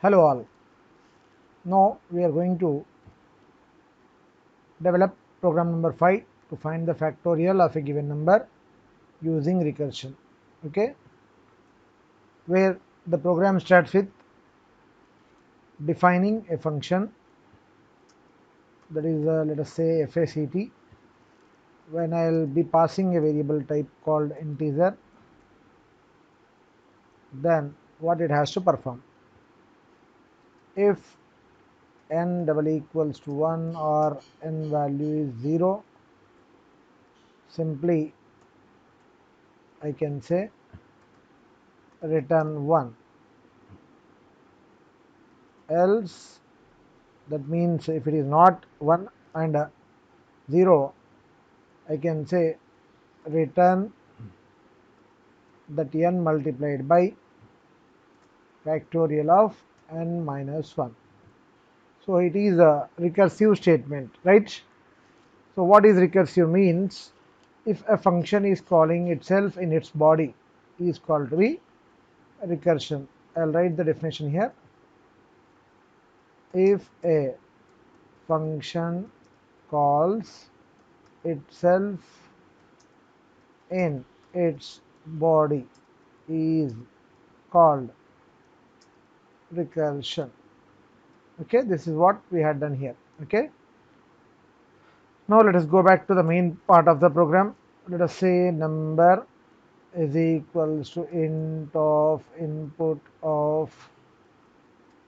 Hello all. Now we are going to develop program number 5 to find the factorial of a given number using recursion. Okay, where the program starts with defining a function, that is let us say fact, when I will be passing a variable type called integer. Then what it has to perform: if n double equals to 1 or n value is 0, simply I can say return 1. Else, that means if it is not 1 and 0, I can say return that n multiplied by factorial of n minus 1. So it is a recursive statement, right? So what is recursive means? If a function is calling itself in its body, is called to be recursion. I'll write the definition here. If a function calls itself in its body is called recursion. Okay, this is what we had done here. Okay, now let us go back to the main part of the program. Let us say number is equals to int of input of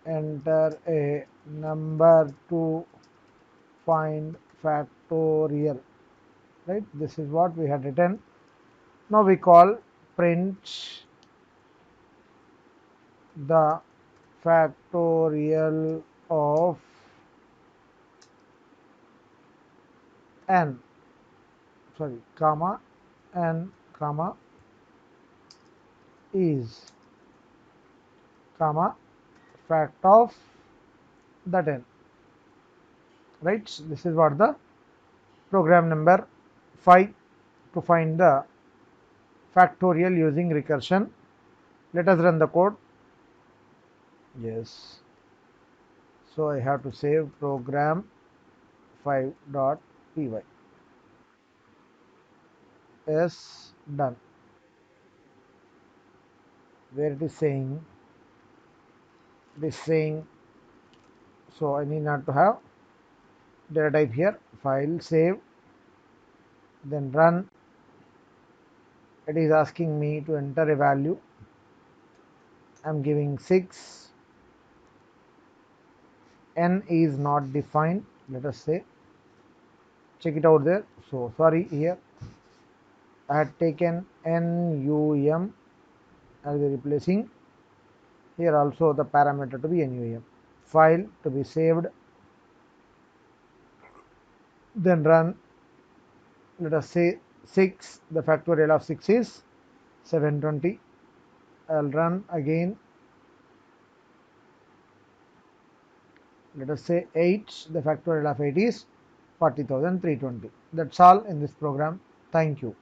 enter a number to find factorial, right? This is what we had written. Now we call print the factorial of n, comma n comma is comma fact of that n, right? This is what the program number 5 to find the factorial using recursion. Let us run the code. Yes, so I have to save program 5.py. Yes, done. Where it is saying, so I need not to have data type here. File, save, then run. It is asking me to enter a value. I am giving 6. N is not defined. Let us say, check it out there. So sorry, here I had taken NUM. I will be replacing here also the parameter to be NUM. File to be saved, then run. Let us say 6, the factorial of 6 is 720. I'll run again. Let us say 8, the factorial of 8 is 40,320. That's all in this program. Thank you.